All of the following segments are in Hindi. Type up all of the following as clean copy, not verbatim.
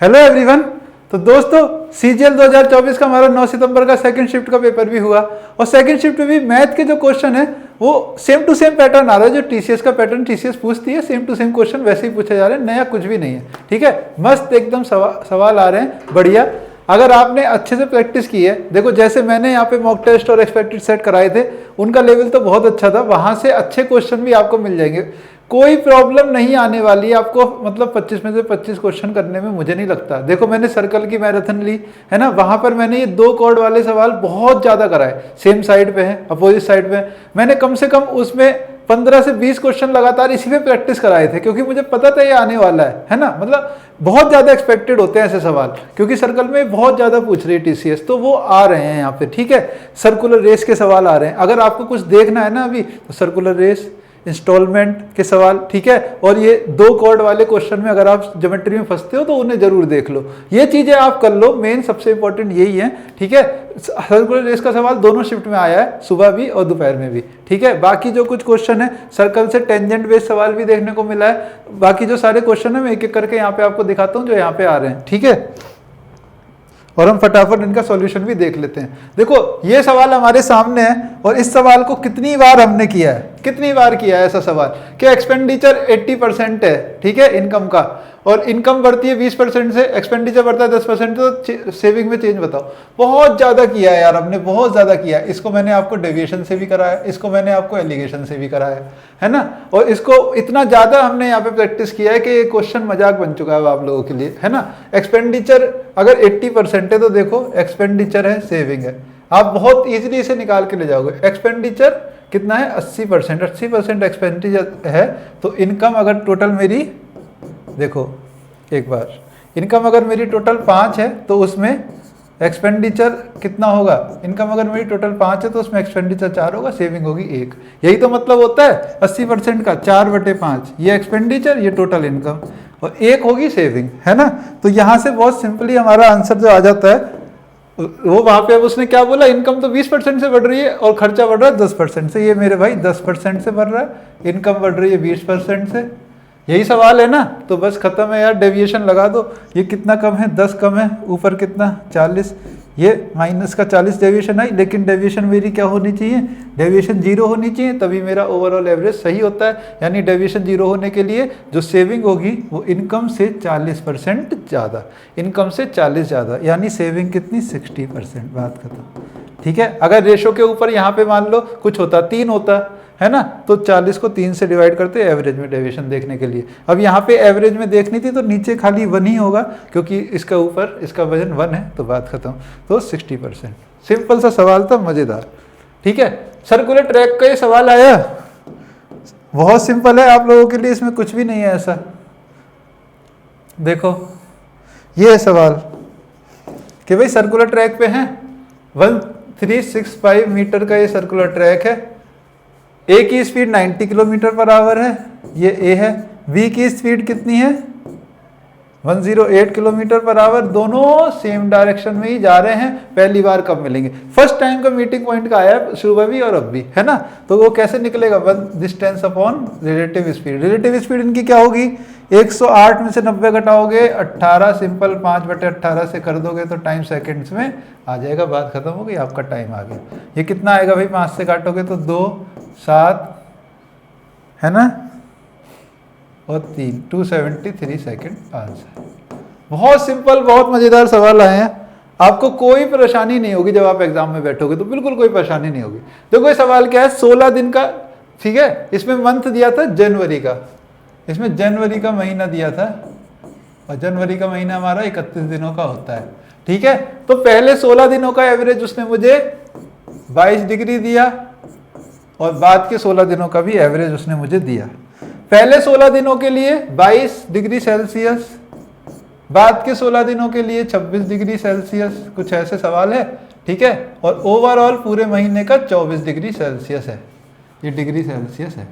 Hello everyone. तो दोस्तों सीजीएल 2024 का हमारा 9 सितंबर का सेकंड शिफ्ट का पेपर भी हुआ और सेकंड शिफ्ट में भी मैथ के जो क्वेश्चन है वो सेम टू सेम पैटर्न आ रहा है। जो टीसीएस का पैटर्न टीसीएस पूछती है सेम टू सेम क्वेश्चन वैसे ही पूछे जा रहे हैं, नया कुछ भी नहीं है। ठीक है, मस्त एकदम सवाल आ रहे हैं, बढ़िया। अगर आपने अच्छे से प्रैक्टिस की है, देखो जैसे मैंने यहाँ पे मॉक टेस्ट और एक्सपेक्टेड सेट कराए थे उनका लेवल तो बहुत अच्छा था, वहां से अच्छे क्वेश्चन भी आपको मिल जाएंगे। कोई प्रॉब्लम नहीं आने वाली है आपको, मतलब 25 में से 25 क्वेश्चन करने में मुझे नहीं लगता। देखो मैंने सर्कल की मैराथन ली है ना, वहां पर मैंने ये 2 कॉर्ड वाले सवाल बहुत ज्यादा कराए, सेम साइड पे है अपोजिट साइड पे। मैंने कम से कम उसमें 15 से 20 क्वेश्चन लगातार इसी पे प्रैक्टिस कराए थे क्योंकि मुझे पता था ये आने वाला है ना। मतलब बहुत ज्यादा एक्सपेक्टेड होते हैं ऐसे सवाल क्योंकि सर्कल में बहुत ज्यादा पूछ रही है टीसीएस, तो वो आ रहे हैं यहाँ पे। ठीक है, सर्कुलर रेस के सवाल आ रहे हैं। अगर आपको कुछ देखना है ना अभी तो सर्कुलर रेस, इंस्टॉलमेंट के सवाल, ठीक है। और ये 2 कॉर्ड वाले क्वेश्चन में अगर आप ज्योमेट्री में फंसते हो तो उन्हें जरूर देख लो, ये चीजें आप कर लो, मेन सबसे इंपॉर्टेंट यही है। ठीक है, सर्कुलर रेस का सवाल दोनों शिफ्ट में आया है, सुबह भी और दोपहर में भी। ठीक है, बाकी जो कुछ क्वेश्चन है सर्कल से टेंजेंट बेस्ड सवाल भी देखने को मिला है। बाकी जो सारे क्वेश्चन है मैं एक एक करके यहाँ पे आपको दिखाता हूँ जो यहाँ पे आ रहे हैं। ठीक है, और हम फटाफट इनका सॉल्यूशन भी देख लेते हैं। देखो ये सवाल हमारे सामने है और इस सवाल को कितनी बार हमने किया है, कितनी बार किया है ऐसा सवाल कि एक्सपेंडिचर 80% है, ठीक है, इनकम का, और इनकम बढ़ती है 20% से, एक्सपेंडिचर बढ़ता है 10%, तो सेविंग में चेंज बताओ। बहुत ज्यादा किया है यार हमने, बहुत ज्यादा किया है। इसको मैंने आपको डेविएशन से भी कराया, इसको मैंने आपको एलिगेशन से भी कराया है ना, और इसको इतना ज्यादा हमने यहाँ पे प्रैक्टिस किया है कि ये क्वेश्चन मजाक बन चुका है आप लोगों के लिए, है ना। एक्सपेंडिचर अगर 80% है तो देखो एक्सपेंडिचर है, सेविंग है, आप बहुत इजीली इसे निकाल के ले जाओगे। एक्सपेंडिचर कितना है 80%, 80% एक्सपेंडिचर है, तो इनकम अगर टोटल मेरी, देखो एक बार, इनकम अगर मेरी टोटल 5 है तो उसमें एक्सपेंडिचर कितना होगा, इनकम अगर मेरी टोटल 5 है तो उसमें एक्सपेंडिचर 4 होगा, सेविंग होगी 1। यही तो मतलब होता है 80% का 4/5, ये एक्सपेंडिचर, ये टोटल इनकम, और 1 होगी सेविंग, है ना। तो यहां से बहुत सिंपली हमारा आंसर जो आ जाता है वो, वहां पे अब उसने क्या बोला, इनकम तो 20% से बढ़ रही है और खर्चा बढ़ रहा है 10% से। ये मेरे भाई 10% से बढ़ रहा है, इनकम बढ़ रही है 20% से। यही सवाल है ना, तो बस खत्म है यार, डेविएशन लगा दो। ये कितना कम है, 10 कम है, ऊपर कितना 40, ये माइनस का 40 डेविएशन आई, लेकिन डेविएशन मेरी क्या होनी चाहिए, डेविएशन 0 होनी चाहिए, तभी मेरा ओवरऑल एवरेज सही होता है। यानी डेविएशन 0 होने के लिए जो सेविंग होगी वो इनकम से 40% ज़्यादा, इनकम से 40 ज़्यादा, यानी सेविंग कितनी 60%, बात खत्म। ठीक है, अगर रेशो के ऊपर यहाँ पे मान लो कुछ होता 3 होता है ना, तो 40 को 3 से डिवाइड करते एवरेज में डेविएशन देखने के लिए। अब यहाँ पे एवरेज में देखनी थी तो नीचे खाली 1 ही होगा क्योंकि इसका ऊपर इसका वजन 1 है, तो बात खत्म। तो 60%, सिंपल सा सवाल था, मजेदार। ठीक है, सर्कुलर ट्रैक का ये सवाल आया, बहुत सिंपल है आप लोगों के लिए, इसमें कुछ भी नहीं है ऐसा। देखो ये सवाल कि भाई सर्कुलर ट्रैक पे है, 1365 मीटर का ये सर्कुलर ट्रैक है, ए की स्पीड 90 किलोमीटर पर आवर है, ये ए है। बी की स्पीड कितनी है 108 किलोमीटर पर आवर, दोनों सेम डायरेक्शन में ही जा रहे हैं। पहली बार कब मिलेंगे, फर्स्ट टाइम का मीटिंग पॉइंट का आया सुबह भी और अब भी, है ना। तो वो कैसे निकलेगा, one distance upon relative speed. Relative speed इनकी क्या होगी, 108 में से 90 घटाओगे 18, सिंपल 5/18 से कर दोगे तो टाइम सेकेंड्स में आ जाएगा, बात खत्म हो गई, आपका टाइम आ गया। ये कितना आएगा भाई, 5 से काटोगे तो 2, 7, है ना, और 3, 273 सेकेंड आंसर। बहुत सिंपल, बहुत मजेदार सवाल आए हैं, आपको कोई परेशानी नहीं होगी जब आप एग्जाम में बैठोगे, तो बिल्कुल कोई परेशानी नहीं होगी। देखो ये सवाल क्या है, 16 दिन का, ठीक है, इसमें मंथ दिया था जनवरी का, इसमें जनवरी का महीना दिया था, और जनवरी का महीना हमारा 31 दिनों का होता है। ठीक है, तो पहले 16 दिनों का एवरेज उसने मुझे 22 डिग्री दिया और बाद के 16 दिनों का भी एवरेज उसने मुझे दिया। पहले 16 दिनों के लिए 22 डिग्री सेल्सियस, बाद के 16 दिनों के लिए 26 डिग्री सेल्सियस, कुछ ऐसे सवाल है। ठीक है, और ओवरऑल पूरे महीने का 24 डिग्री सेल्सियस है, ये डिग्री सेल्सियस है।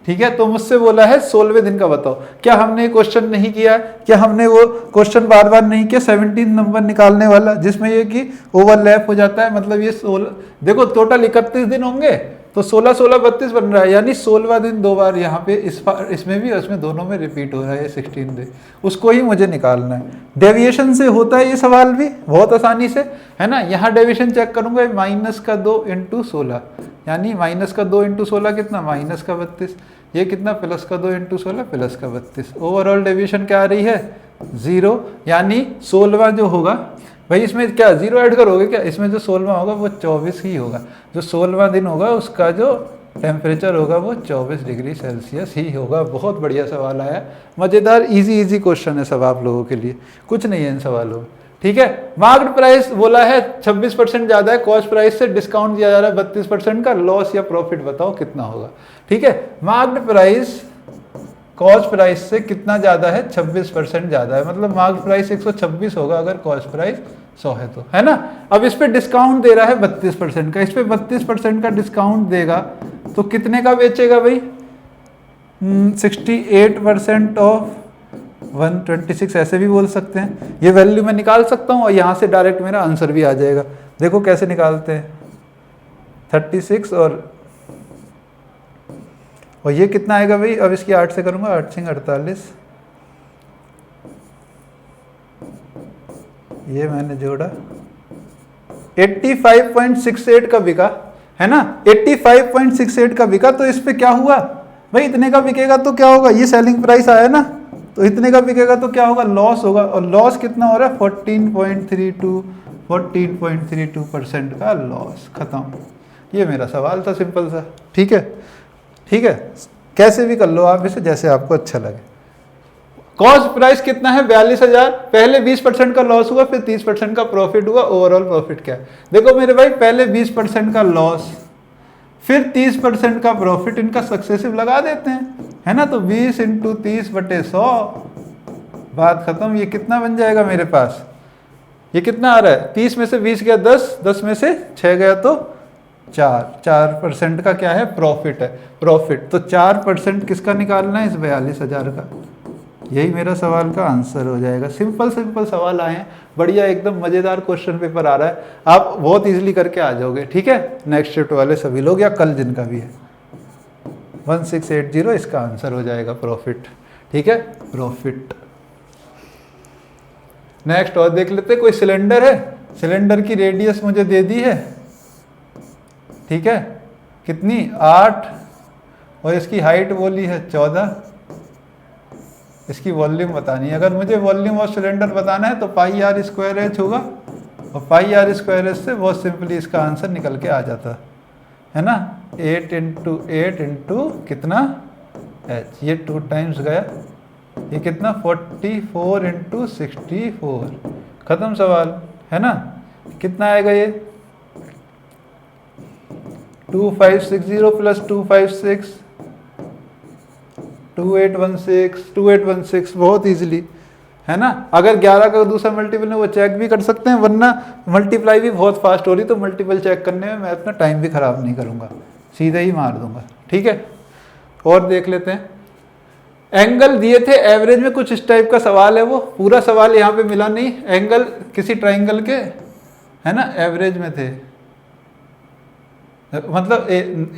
ठीक है, तो मुझसे बोला है 16वें दिन का बताओ। क्या हमने क्वेश्चन नहीं किया, क्या हमने वो क्वेश्चन बार बार नहीं किया, 17 नंबर निकालने वाला जिसमें ये कि ओवरलैप हो जाता है, मतलब ये 16, देखो टोटल 31 दिन होंगे, तो 16 16 32 बन रहा है, यानी 16वां दिन 2 बार यहाँ पे इसमें भी और इसमें दोनों में रिपीट हो रहा है ये 16 डे, उसको ही मुझे निकालना है। डेविएशन से होता है ये सवाल भी बहुत आसानी से, है ना। यहाँ डेविएशन चेक करूंगा, -2 × 16, यानी -2 × 16 कितना, -32, ये कितना, +2 × 16 +32। ओवरऑल डेविएशन क्या आ रही है, 0, यानी 16वां जो होगा, भाई इसमें क्या 0 ऐड करोगे क्या, इसमें जो 16वां होगा वो 24 ही होगा, जो 16वां दिन होगा उसका जो टेम्परेचर होगा वो 24 डिग्री सेल्सियस ही होगा। बहुत बढ़िया सवाल आया, मज़ेदार इजी क्वेश्चन है सब आप लोगों के लिए, कुछ नहीं है इन सवालों में, ठीक है। मार्केट प्राइस बोला है 26% ज़्यादा है, कॉस्ट प्राइस से डिस्काउंट दिया जा रहा है 32% का, लॉस या प्रॉफिट बताओ कितना होगा, ठीक है। मार्केट प्राइस कॉस्ट प्राइस से कितना ज़्यादा है, 26% ज़्यादा है, मतलब मार्केट प्राइस 126 होगा अगर कॉस्ट प्राइस 100 है तो, है ना। अब इस पे डिस्काउंट दे रहा है 32% का, इस पे 32% का डिस्काउंट देगा तो कितने का बेचेगा भाई, 68% ऑफ 126, ऐसे भी बोल सकते हैं। ये वैल्यू मैं निकाल सकता हूँ और यहाँ से डायरेक्ट मेरा आंसर भी आ जाएगा। देखो कैसे निकालते हैं, 36 और ये कितना आएगा भाई, अब इसकी 8 से करूंगा, 8 से 48, ये मैंने जोड़ा 85.68 का बिका, है ना, 85.68 का बिका। तो इस पे क्या हुआ भाई, इतने का बिकेगा तो क्या होगा, ये सेलिंग प्राइस आया ना, तो इतने का बिकेगा तो क्या होगा, लॉस होगा, और लॉस कितना हो रहा है 14.32% का लॉस, खत्म। ये मेरा सवाल था सिंपल सा, ठीक है, ठीक है। कैसे भी कर लो आप इसे, जैसे आपको अच्छा लगे। कॉस्ट प्राइस कितना है, 42,000, पहले 20% का लॉस हुआ, फिर 30% का प्रॉफिट हुआ। ओवरऑल प्रॉफिट क्या है, देखो मेरे भाई, पहले 20% का लॉस, फिर 30% का प्रॉफिट, इनका सक्सेसिव लगा देते हैं, है ना। तो 20 × 30/100, बात खत्म। ये कितना बन जाएगा मेरे पास, ये कितना आ रहा है, 30 में से 20 गया 10, 10 में से 6 गया तो 4% का क्या है, प्रॉफिट है, प्रॉफिट। तो 4% किसका निकालना है, इस 42,000 का। यही मेरा सवाल का आंसर हो जाएगा। सिंपल सवाल आए हैं, बढ़िया एकदम मज़ेदार क्वेश्चन पेपर आ रहा है, आप बहुत इजीली करके आ जाओगे, ठीक है। नेक्स्ट शिफ्ट वाले सभी लोग या कल जिनका भी है, 1680 इसका आंसर हो जाएगा, प्रॉफिट, ठीक है, प्रॉफिट। नेक्स्ट और देख लेते, कोई सिलेंडर है, सिलेंडर की रेडियस मुझे दे दी है, ठीक है, कितनी 8, और इसकी हाइट बोली है 14, इसकी वॉल्यूम बतानी है। अगर मुझे वॉल्यूम ऑफ सिलेंडर बताना है तो πr² होगा, और πr² से बहुत सिंपली इसका आंसर निकल के आ जाता है ना, 8 × 8 × कितना h, ये 2 टाइम्स गया, ये कितना 44 × 64, खत्म सवाल, है ना। कितना आएगा ये 2560 + 256 2816 बहुत इजीली, है ना। अगर 11 का दूसरा मल्टीपल है वो चेक भी कर सकते हैं, वरना मल्टीप्लाई भी बहुत फास्ट हो रही, तो मल्टीपल चेक करने में मैं अपना टाइम भी खराब नहीं करूंगा, सीधे ही मार दूंगा, ठीक है। और देख लेते हैं, एंगल दिए थे एवरेज में, कुछ इस टाइप का सवाल है, वो पूरा सवाल यहाँ पे मिला नहीं, एंगल किसी ट्राइंगल के, है ना, एवरेज में थे, मतलब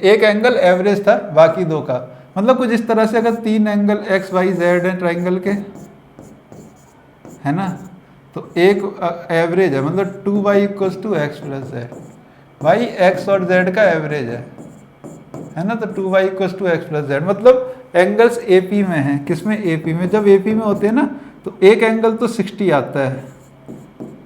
एक एंगल एवरेज था बाकी दो का, मतलब कुछ इस तरह से। अगर 3 एंगल x y z है ट्राइंगल के, है ना, तो एक एवरेज है, मतलब 2y = x + z, y x और z का एवरेज है ना, तो 2y = x + z, मतलब एंगल्स AP में हैं, किसमें, AP में। जब AP में होते हैं ना तो एक एंगल तो 60 आता है,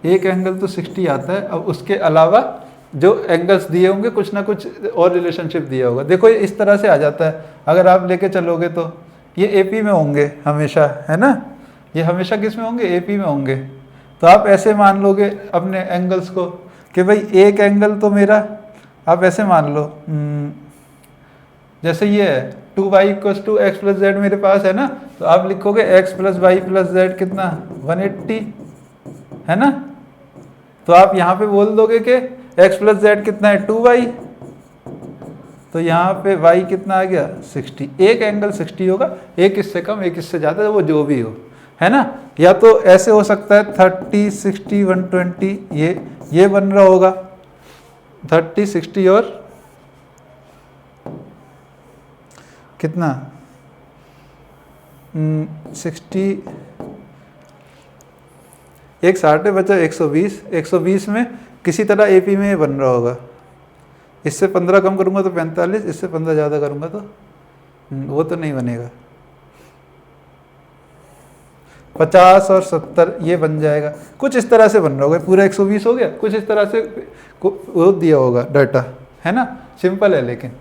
एक एंगल तो 60 आता है, अब उसके अलावा जो एंगल्स दिए होंगे कुछ ना कुछ और रिलेशनशिप दिया होगा। देखो ये इस तरह से आ जाता है, अगर आप लेके चलोगे तो ये AP में होंगे हमेशा, है ना, ये हमेशा किस में होंगे, AP में होंगे। तो आप ऐसे मान लोगे अपने एंगल्स को कि भाई एक एंगल तो मेरा, आप ऐसे मान लो, जैसे ये है 2y = x + z मेरे पास है ना, तो आप लिखोगे x + y + z कितना 180, है ना। तो आप यहाँ पे बोल दोगे कि x + z कितना है 2y, तो यहाँ पे y कितना आ गया 60, एक एंगल 60 होगा, एक इससे कम एक इससे ज़्यादा, वो जो भी हो, है ना। या तो ऐसे हो सकता है 30 60 120, ये बन रहा होगा 30 60 और कितना 60, एक 60 है बचा 120, 120 में किसी तरह AP में ये बन रहा होगा। इससे 15 कम करूँगा तो 45, इससे 15 ज़्यादा करूँगा तो वो तो नहीं बनेगा। 50 और 70 ये बन जाएगा, कुछ इस तरह से बन रहा होगा। पूरा 120 हो गया, कुछ इस तरह से वो दिया होगा डाटा, है ना। सिंपल है। लेकिन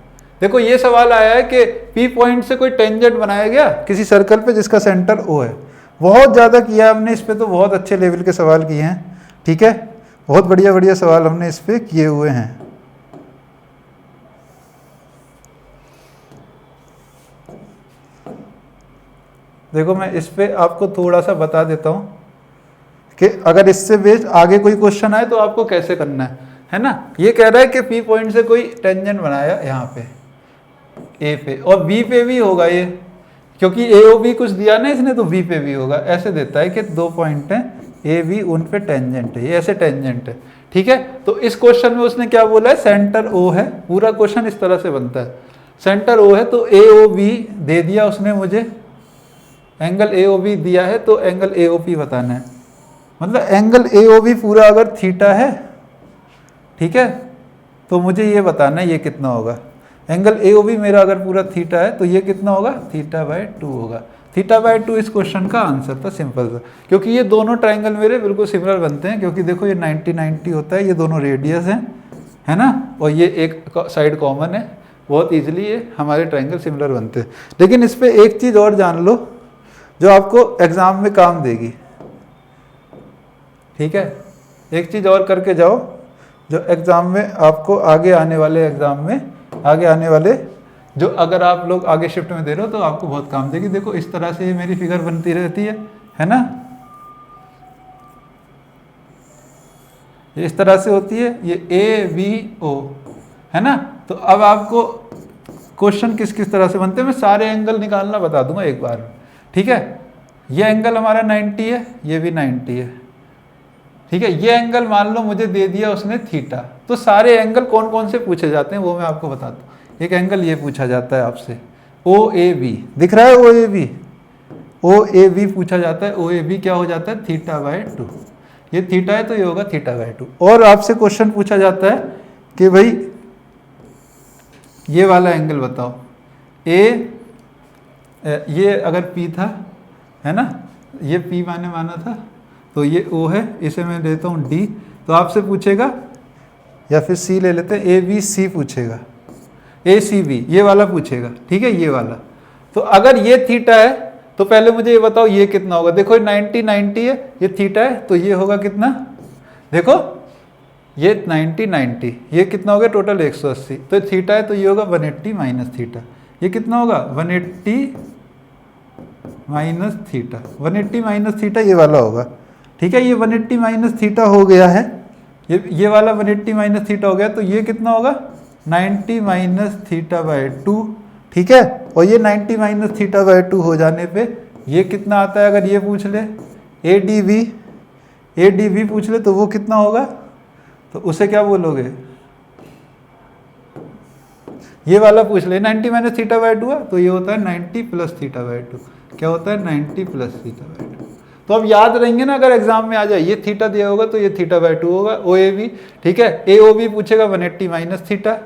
देखो ये सवाल आया है कि P पॉइंट से कोई टेंजेंट बनाया गया किसी सर्कल पे जिसका सेंटर O है। बहुत ज़्यादा किया हमने इस पे, तो बहुत अच्छे लेवल के सवाल किए हैं, ठीक है। बहुत बढ़िया बढ़िया सवाल हमने इस पे किए हुए हैं। देखो मैं इस पे आपको थोड़ा सा बता देता हूँ कि अगर इससे बेस्ड आगे कोई क्वेश्चन आए तो आपको कैसे करना है ना। ये कह रहा है कि P पॉइंट से कोई टेंजेंट बनाया यहाँ पे A पे, और B पे भी होगा ये, क्योंकि AOB कुछ दिया ना इसने, तो B पे भी होगा। ऐसे देता है कि 2 पॉइंट हैं AB, उन पे टेंजेंट है, ये ऐसे टेंजेंट है, ठीक है। तो इस क्वेश्चन में उसने क्या बोला है, सेंटर O है। पूरा क्वेश्चन इस तरह से बनता है, सेंटर O है तो AOB दे दिया उसने मुझे, एंगल AOB दिया है तो एंगल AOP बताना है। मतलब एंगल AOB पूरा अगर थीटा है, ठीक है, तो मुझे ये बताना है ये कितना होगा। एंगल AOB मेरा अगर पूरा थीटा है तो ये कितना होगा, θ/2 होगा। θ/2 इस क्वेश्चन का आंसर था, सिंपल था। क्योंकि ये दोनों ट्राइंगल मेरे बिल्कुल सिमिलर बनते हैं, क्योंकि देखो ये 90-90 होता है, ये दोनों रेडियस हैं, है ना, और ये एक साइड कॉमन है। बहुत ईजिली ये हमारे ट्राइंगल सिमिलर बनते हैं। लेकिन इस पर एक चीज़ और जान लो जो आपको एग्ज़ाम में काम देगी, ठीक है। एक चीज़ और करके जाओ जो एग्ज़ाम में आपको आगे आने वाले एग्ज़ाम में, आगे आने वाले जो अगर आप लोग आगे शिफ्ट में दे रहे हो तो आपको बहुत काम देगी। देखो इस तरह से ये मेरी फिगर बनती रहती है ना, ये इस तरह से होती है, ये ABO है ना। तो अब आपको क्वेश्चन किस किस तरह से बनते हैं मैं सारे एंगल निकालना बता दूंगा एक बार, ठीक है। ये एंगल हमारा 90 है, ये भी 90 है, ठीक है। ये एंगल मान लो मुझे दे दिया उसने थीटा, तो सारे एंगल कौन कौन से पूछे जाते हैं वो मैं आपको बताता हूँ। एक एंगल ये पूछा जाता है आपसे OAB, दिख रहा है OAB, OAB पूछा जाता है। OAB क्या हो जाता है, θ/2। ये थीटा है तो ये होगा θ/2। और आपसे क्वेश्चन पूछा जाता है कि भाई ये वाला एंगल बताओ, ये अगर P था, है ना, ये P मैंने माना था, तो ये O है, इसे मैं देता हूँ D। तो आपसे पूछेगा, या फिर C ले लेते हैं, ABC पूछेगा, ACB ये वाला पूछेगा, ठीक है, ये वाला। तो अगर ये थीटा है तो पहले मुझे ये बताओ ये कितना होगा। देखो 90-90 है, ये थीटा है तो ये होगा कितना, देखो ये 90-90, ये कितना हो गया टोटल 180। तो थीटा है तो ये होगा 180 माइनस थीटा। ये कितना होगा 180 माइनस थीटा, 180 माइनस थीटा ये वाला होगा, ठीक है। ये 180 माइनस थीटा हो गया है, ये वाला 180 माइनस थीटा हो गया, तो ये कितना होगा 90 माइनस θ/2, ठीक है। और ये 90 माइनस θ/2 हो जाने पे ये कितना आता है, अगर ये पूछ ले ADB पूछ ले तो वो कितना होगा, तो उसे क्या बोलोगे, ये वाला पूछ ले 90 माइनस θ/2 है तो ये होता है 90 प्लस θ/2। क्या होता है 90 प्लस θ/2। तो अब याद रहेंगे ना, अगर एग्जाम में आ जाए ये थीटा दिया होगा तो ये θ/2 होगा OAB, ठीक है। AOB पूछेगा 180 माइनस थीटा,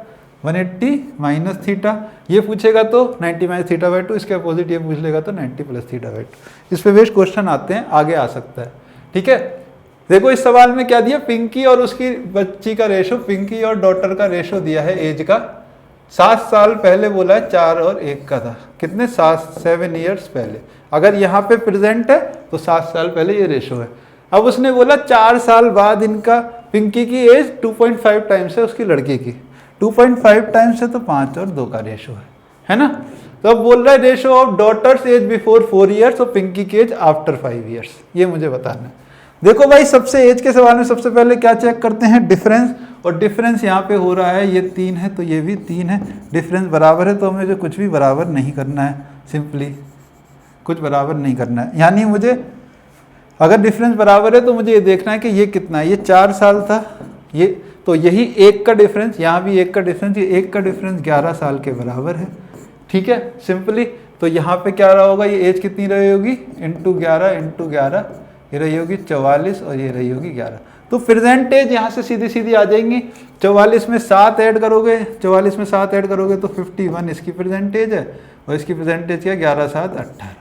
180 माइनस थीटा, ये पूछेगा तो 90 माइनस θ/2, इसके अपोजिट ये पूछ लेगा तो 90 प्लस θ/2। इस पे बेस्ड क्वेश्चन आते हैं, आगे आ सकता है, ठीक है। देखो इस सवाल में क्या दिया, पिंकी और उसकी बच्ची का रेशो, पिंकी और डॉटर का रेशो दिया है एज का। 7 साल पहले बोला है 4 और 1 का था, कितने 7 ईयर्स पहले। अगर यहाँ पे प्रेजेंट है तो 7 साल पहले ये रेशो है। अब उसने बोला 4 साल बाद इनका, पिंकी की एज 2.5 टाइम्स है उसकी लड़की की, 2.5 टाइम्स है तो 5 और 2 का रेशो है ना। तो अब बोल रहा है ratio of daughters as before 4 years और पिंकी की एज आफ्टर 5 ईयर्स, ये मुझे बताना है। देखो भाई सबसे एज के सवाल में सबसे पहले क्या चेक करते हैं, डिफरेंस। और डिफरेंस यहाँ पे हो रहा है, ये 3 है तो ये भी 3 है, डिफरेंस बराबर है तो मुझे कुछ भी बराबर नहीं करना है, सिंपली कुछ बराबर नहीं करना है। यानी मुझे अगर डिफरेंस बराबर है तो मुझे ये देखना है कि ये कितना है, ये 4 साल था, ये तो यही 1 का डिफरेंस, यहाँ भी 1 का डिफरेंस, ये 1 का डिफरेंस 11 साल के बराबर है, ठीक है सिंपली। तो यहाँ पे क्या रहा होगा, ये एज कितनी रही होगी, इंटू 11, ये रही होगी 44 और ये रही होगी 11। तो प्रेजेंट एज यहाँ से सीधी सीधी आ जाएंगी। 44 में 7 ऐड करोगे, 44 में 7 ऐड करोगे तो 51 इसकी प्रेजेंट एज है और इसकी प्रेजेंट एज क्या, 11 7 18।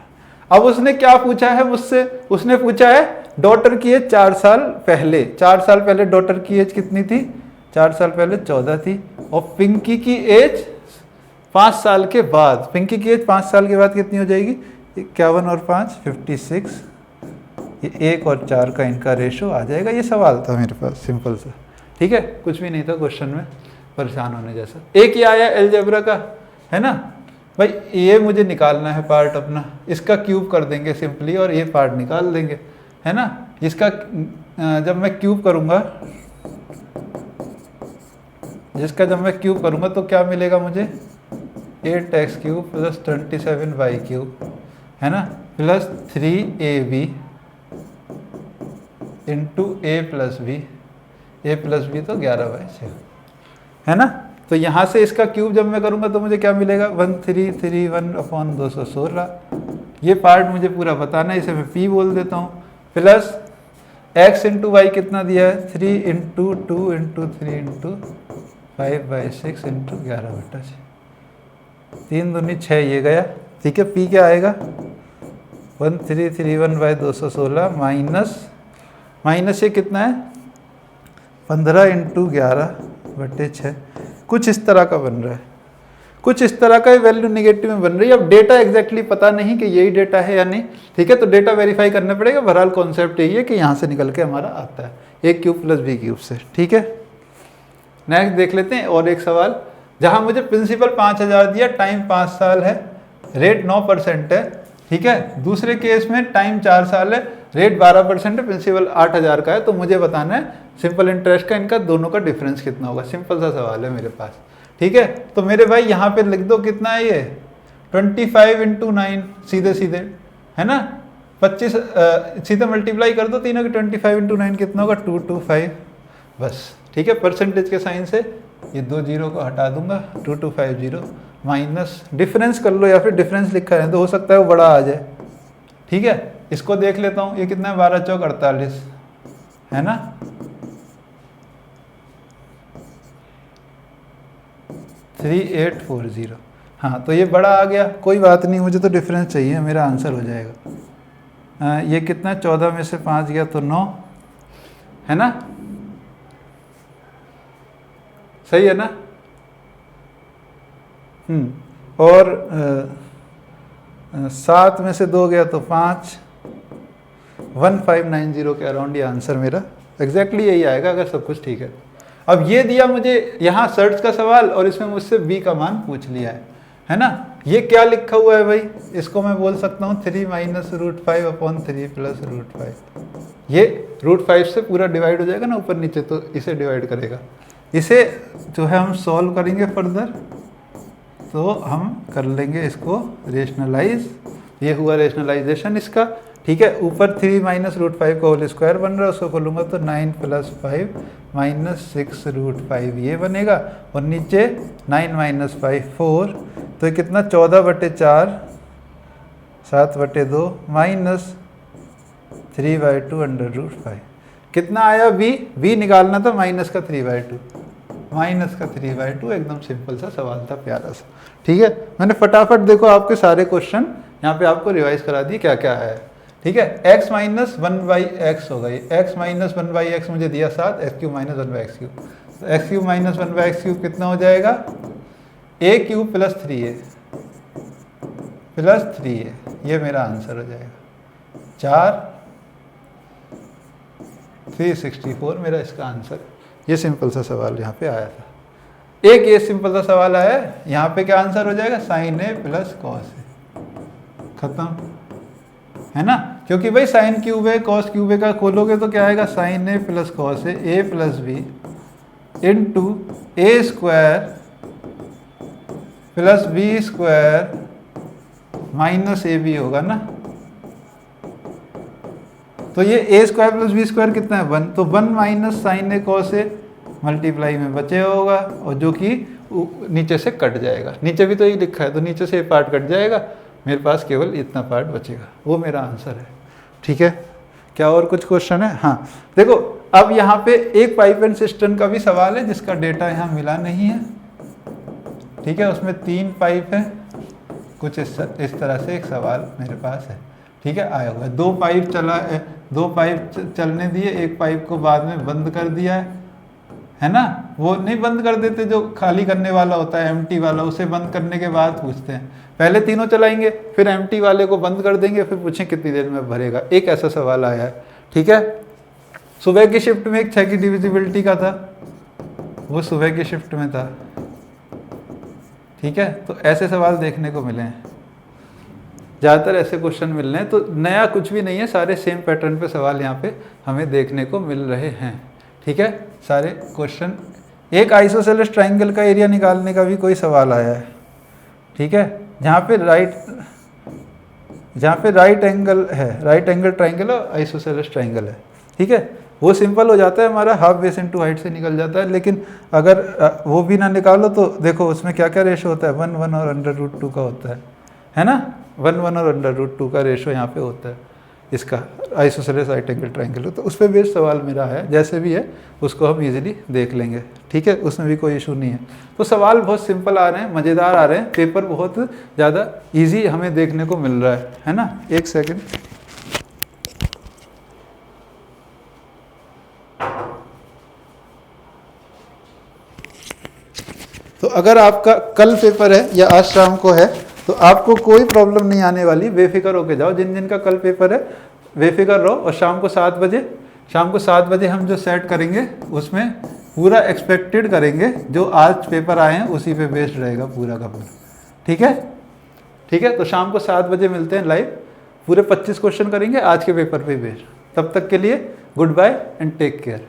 अब उसने क्या पूछा है मुझसे, उसने पूछा है डॉटर की एज 4 साल पहले। 4 साल पहले डॉटर की एज कितनी थी, 4 साल पहले 14 थी। और पिंकी की एज 5 साल के बाद, पिंकी की एज 5 साल के बाद कितनी हो जाएगी, 51 और 5 56। ये 1 और 4 का इनका रेशो आ जाएगा। ये सवाल था मेरे पास सिंपल सा, ठीक है, कुछ भी नहीं था क्वेश्चन में परेशान होने जैसा। एक ही आया अलजेब्रा का, है ना भाई, ये मुझे निकालना है पार्ट अपना, इसका क्यूब कर देंगे सिंपली और ये पार्ट निकाल देंगे, है ना। इसका जब मैं क्यूब करूँगा, जिसका जब मैं क्यूब करूँगा तो क्या मिलेगा मुझे, 8x cube plus 27y cube, है ना, plus 3ab into a plus b तो 11/6, है ना। तो यहाँ से इसका क्यूब जब मैं करूँगा तो मुझे क्या मिलेगा, 1331/216। ये पार्ट मुझे पूरा बताना है, इसे मैं p बोल देता हूँ। प्लस x इंटू वाई कितना दिया है, 3 इंटू 2 इंटू 3 इंटू 5/6 इंटू 11/6, 3 दूनी 6 ये गया, ठीक है। p क्या आएगा, 1331/216 माइनस ये कितना है, 15 इंटू 11/6। कुछ इस तरह का बन रहा है, कुछ इस तरह का वैल्यू निगेटिव में बन रही है। अब डेटा एग्जैक्टली पता नहीं कि यही डेटा है या नहीं, ठीक है, तो डेटा वेरीफाई करना पड़ेगा। बहरहाल कॉन्सेप्ट यही है कि यहाँ से निकल के हमारा आता है a cube plus b cube से, ठीक है। नेक्स्ट देख लेते हैं और एक सवाल, जहाँ मुझे प्रिंसिपल 5000 दिया, टाइम 5 साल है, रेट 9% है, ठीक है। दूसरे केस में टाइम 4 साल है, रेट 12% है, प्रिंसिपल 8000 का है। तो मुझे बताना है सिंपल इंटरेस्ट का इनका दोनों का डिफरेंस कितना होगा। सिंपल सा सवाल है मेरे पास, ठीक है। तो मेरे भाई यहाँ पे लिख दो कितना है ये, 25 इंटू 9, सीधे सीधे, है ना, 25 सीधे मल्टीप्लाई कर दो तीनों की। 25 इंटू 9 कितना होगा, 225, बस, ठीक है। परसेंटेज के साइन से ये 2 जीरो को हटा दूंगा, 2250 माइनस डिफरेंस कर लो, या फिर डिफरेंस लिखा है तो हो सकता है वो बड़ा आ जाए, ठीक है। इसको देख लेता हूँ, ये कितना है, 12 चौक 48, है ना, 3840। हाँ, तो ये बड़ा आ गया, कोई बात नहीं, मुझे तो डिफरेंस चाहिए, मेरा आंसर हो जाएगा। ये कितना, 14 में से 5 गया तो 9, है ना, सही है ना। और 7 में से 2 गया तो 5, 1590 के अराउंड ये आंसर मेरा एग्जैक्टली यही आएगा अगर सब कुछ ठीक है। अब ये दिया मुझे यहाँ सर्च का सवाल और इसमें मुझसे b का मान पूछ लिया है ना। ये क्या लिखा हुआ है भाई, इसको मैं बोल सकता हूँ 3 माइनस √5/3 प्लस √5। ये √5 से पूरा डिवाइड हो जाएगा ना ऊपर नीचे, तो इसे डिवाइड करेगा। इसे जो है हम सॉल्व करेंगे फर्दर, तो हम कर लेंगे इसको रेशनलाइज। ये हुआ रेशनलाइजेशन इसका, ठीक है। ऊपर 3 माइनस √5 का होल स्क्वायर बन रहा है, उसको खोलूँगा तो 9 + 5 माइनस 6 √5 ये बनेगा, और नीचे 9 माइनस 5 4, तो ये कितना 14/4 7/2 माइनस 3/2 √5। कितना आया b निकालना था, माइनस का 3/2, माइनस का 3/2। एकदम सिंपल सा सवाल था, प्यारा सा, ठीक है। मैंने फटाफट देखो आपके सारे क्वेश्चन यहाँ पे आपको रिवाइज करा दिए क्या क्या है, ठीक है। x माइनस 1/x होगा, ये x माइनस 1/x मुझे दिया 7, x³ माइनस 1/x³, तो x³ माइनस 1/x³ कितना हो जाएगा, a³ plus 3a plus 3a, ये मेरा आंसर हो जाएगा 4 364 मेरा इसका आंसर। ये सिंपल सा सवाल यहाँ पे आया था। एक ये सिंपल सा सवाल आया है, यहाँ पे क्या आंसर हो जाएगा, sin a plus cos a, खत्म, है ना। क्योंकि भाई साइन क्यूब है, कॉस क्यूब है का खोलोगे तो क्या आएगा, sin a plus cos a plus b into a² plus b² minus ab होगा ना। तो ये a² प्लस b² कितना है, 1, तो 1 minus sin a cos a multiply में बचे होगा, और जो कि नीचे से कट जाएगा, नीचे भी तो ये लिखा है तो नीचे से ये पार्ट कट जाएगा, मेरे पास केवल इतना पार्ट बचेगा, वो मेरा आंसर है। ठीक है, क्या और कुछ क्वेश्चन है? हाँ देखो, अब यहाँ पे एक पाइप एंड सिस्टम का भी सवाल है जिसका डेटा यहाँ मिला नहीं है। ठीक है, उसमें 3 पाइप है, कुछ इस तरह से एक सवाल मेरे पास है। ठीक है, आया हुआ है 2 पाइप दो पाइप चलने दिए, एक पाइप को बाद में बंद कर दिया है ना। वो नहीं बंद कर देते, जो खाली करने वाला होता है एम्प्टी वाला, उसे बंद करने के बाद पूछते हैं, पहले तीनों चलाएंगे फिर एम्प्टी वाले को बंद कर देंगे, फिर पूछें कितनी देर में भरेगा। एक ऐसा सवाल आया है। ठीक है, सुबह की शिफ्ट में एक 6 की डिविजिबिलिटी का था, वो सुबह की शिफ्ट में था। ठीक है, तो ऐसे सवाल देखने को मिले हैं, ज़्यादातर ऐसे क्वेश्चन मिल रहे हैं। तो नया कुछ भी नहीं है, सारे सेम पैटर्न पे सवाल यहाँ पे हमें देखने को मिल रहे हैं। ठीक है, सारे क्वेश्चन। एक आइसोसेलेस ट्राइंगल का एरिया निकालने का भी कोई सवाल आया है। ठीक है, जहाँ पे राइट एंगल है, राइट एंगल ट्राइंगल और आइसोसेलेस ट्राइंगल है। ठीक है, वो सिंपल हो जाता है, हमारा हाफ बेस इनटू हाइट से निकल जाता है। लेकिन अगर वो भी ना निकालो तो देखो उसमें क्या क्या रेशो होता है, 1 1 और √2 का होता है ना। 1 1 और √2 का रेशो यहाँ पे होता है इसका, आइसोसेलेस राइट एंगल ट्राइंगल। तो उस पर बेस्ड सवाल मेरा है, जैसे भी है उसको हम इजीली देख लेंगे। ठीक है, उसमें भी कोई इशू नहीं है। तो सवाल बहुत सिंपल आ रहे हैं, मज़ेदार आ रहे हैं, पेपर बहुत ज़्यादा ईजी हमें देखने को मिल रहा है ना। एक सेकेंड, तो अगर आपका कल पेपर है या आज शाम को है तो आपको कोई प्रॉब्लम नहीं आने वाली, बेफिक्र होके जाओ। जिन जिन का कल पेपर है बेफिक्र रहो। और शाम को 7 बजे हम जो सेट करेंगे उसमें पूरा एक्सपेक्टेड करेंगे, जो आज पेपर आए हैं उसी पे बेस्ड रहेगा पूरा का पूरा। ठीक है, ठीक है, तो शाम को 7 बजे मिलते हैं लाइव, पूरे 25 क्वेश्चन करेंगे आज के पेपर पे बेस्ड। तब तक के लिए good bye and take care.